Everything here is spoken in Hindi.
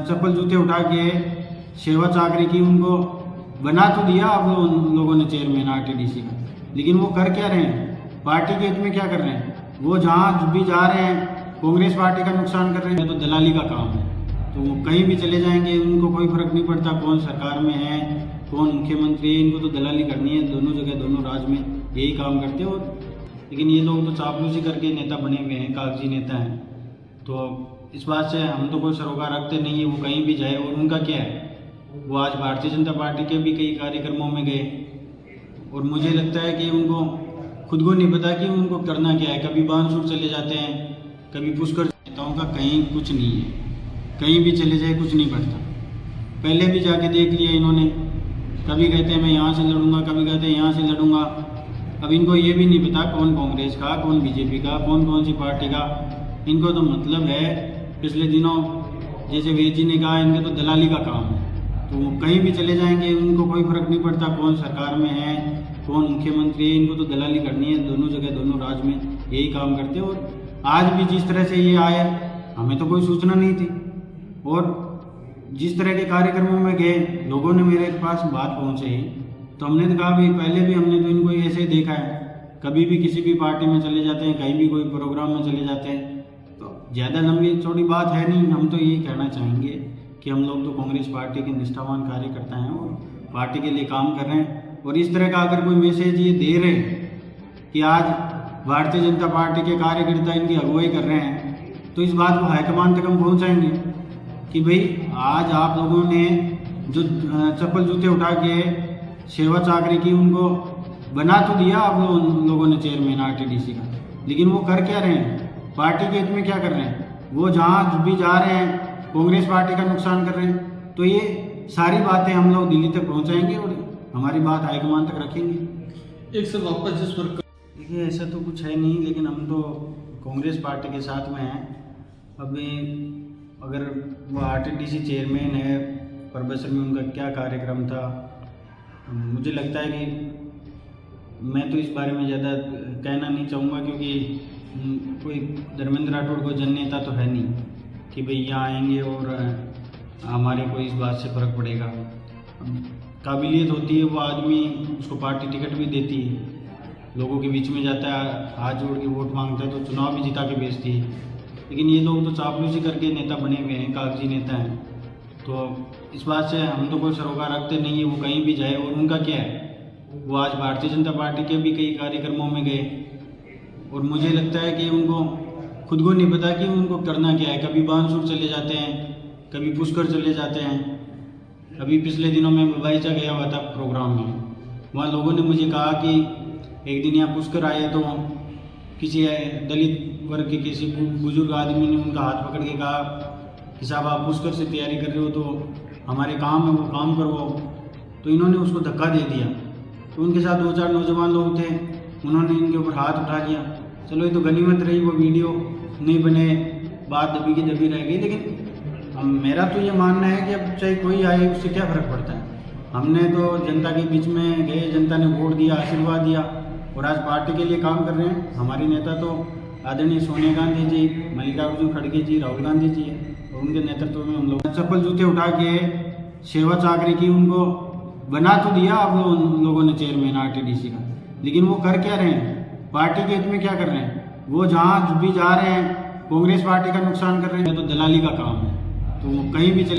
चप्पल जूते उठा के सेवा चाकरी की उनको बना तो दिया आप उन लोगों ने चेयरमैन आरटीडीसी का, लेकिन वो कर क्या रहे हैं? पार्टी के हित में क्या कर रहे हैं? वो जहाँ भी जा रहे हैं कांग्रेस पार्टी का नुकसान कर रहे हैं। तो दलाली का काम है, तो वो कहीं भी चले जाएंगे, उनको कोई फर्क नहीं पड़ता कौन सरकार में है कौन मुख्यमंत्री है, इनको तो दलाली करनी है। दोनों जगह दोनों राज्य में यही काम करते हो। लेकिन ये लोग तो चापलूसी करके नेता बने हुए हैं, कागजी नेता हैं। तो इस बात से हम तो कोई सरोकार रखते नहीं है, वो कहीं भी जाए। और उनका क्या है, वो आज भारतीय जनता पार्टी के भी कई कार्यक्रमों में गए और मुझे लगता है कि उनको खुद को नहीं पता कि उनको करना क्या है। कभी बानसूर चले जाते हैं, कभी पुष्कर। नेताओं का कहीं कुछ नहीं है, कहीं भी चले जाए कुछ नहीं पड़ता। पहले भी जाके देख लिया इन्होंने, कभी कहते हैं मैं यहाँ से लड़ूंगा, कभी कहते हैं यहाँ से लड़ूंगा। अब इनको ये भी नहीं पता कौन कांग्रेस का, कौन बीजेपी का, कौन सी पार्टी का। इनको तो मतलब है, पिछले दिनों जैसे वेद जी ने कहा, इनके तो दलाली का काम है। तो वो कहीं भी चले जाएंगे, उनको कोई फर्क नहीं पड़ता कौन सरकार में है कौन मुख्यमंत्री है, इनको तो दलाली करनी है। दोनों जगह दोनों राज्य में यही काम करते हैं। और आज भी जिस तरह से ये आए, हमें तो कोई सूचना नहीं थी। और जिस तरह के कार्यक्रमों में गए, लोगों ने मेरे पास बात पहुँचाई, तो हमने तो कहा भाई पहले भी हमने तो इनको ऐसे ही देखा है। कभी भी किसी भी पार्टी में चले जाते हैं, कहीं भी कोई प्रोग्राम में चले जाते हैं। तो ज़्यादा लंबी चौड़ी बात है नहीं। हम तो यही कहना चाहेंगे कि हम लोग तो कांग्रेस पार्टी के निष्ठावान कार्यकर्ता हैं और पार्टी के लिए काम कर रहे हैं। और इस तरह का अगर कोई मैसेज ये दे रहे हैं कि आज भारतीय जनता पार्टी के कार्यकर्ता इनकी अगुवाई कर रहे हैं, तो इस बात को हाईकमान तक हम पहुँचाएंगे कि भाई आज आप लोगों ने जो चप्पल जूते उठा के सेवा चाकरी की उनको बना तो दिया आप लोगों ने चेयरमैन आरटीडीसी का, लेकिन वो कर क्या रहे हैं? पार्टी के हित में क्या कर रहे हैं? वो जहाँ भी जा रहे हैं कांग्रेस पार्टी का नुकसान कर रहे हैं। तो ये सारी बातें हम लोग दिल्ली तक पहुंचाएंगे और हमारी बात हाईकमान तक रखेंगे। एक सर वापस जिस पर देखिए ऐसा तो कुछ है नहीं, लेकिन हम तो कांग्रेस पार्टी के साथ में हैं। अभी अगर वो आरटीडीसी चेयरमैन है, प्रोफेसर में उनका क्या कार्यक्रम था, मुझे लगता है कि मैं तो इस बारे में ज़्यादा कहना नहीं चाहूँगा, क्योंकि कोई धर्मेंद्र राठौड़ कोई जननेता तो है नहीं कि भाई यहाँ आएंगे और हमारे को इस बात से फ़र्क पड़ेगा। काबिलियत होती है, वो आदमी उसको पार्टी टिकट भी देती है, लोगों के बीच में जाता है, हाथ जोड़ के वोट मांगता है, तो चुनाव भी जिता के भेजती है। लेकिन ये लोग तो चापलूसी करके नेता बने हुए हैं, कागजी नेता हैं। तो इस बात से हम तो कोई सरोकार रखते नहीं है, वो कहीं भी जाए। और उनका क्या है, वो आज भारतीय जनता पार्टी के भी कई कार्यक्रमों में गए और मुझे लगता है कि उनको खुद को नहीं पता कि उनको करना क्या है। कभी बानसूर चले जाते हैं, कभी पुष्कर चले जाते हैं। अभी पिछले दिनों में बबाईचा गया हुआ था प्रोग्राम में, वहाँ लोगों ने मुझे कहा कि एक दिन यहाँ पुष्कर आए तो किसी दलित वर्ग के किसी बुजुर्ग आदमी ने उनका हाथ पकड़ के कहा कि साहब आप पुष्कर से तैयारी कर रहे हो तो हमारे काम है वो काम करवाओ। तो इन्होंने उसको धक्का दे दिया। तो उनके साथ 2-4 नौजवान लोग थे, उन्होंने इनके ऊपर हाथ उठा लिया। चलो ये तो गनीमत रही, वो वीडियो नहीं बने, बात दबी की दबी रह गई। लेकिन मेरा तो ये मानना है कि अब चाहे कोई आए उससे क्या फ़र्क पड़ता है। हमने तो जनता के बीच में गए, जनता ने वोट दिया, आशीर्वाद दिया और आज पार्टी के लिए काम कर रहे हैं। हमारी नेता तो आदरणीय सोनिया गांधी जी, मल्लिकार्जुन खड़गे जी, राहुल गांधी जी है और उनके नेतृत्व में हम लोग चप्पल जूते उठा के सेवा चाकरी की उनको बना तो दिया आप लोगों ने चेयरमैन आरटीडीसी का, लेकिन वो कर क्या रहे हैं? पार्टी के हित में क्या कर रहे हैं? वो जहाँ भी जा रहे हैं कांग्रेस पार्टी का नुकसान कर रहे हैं। तो दलाली का काम है, तो वो कहीं भी चले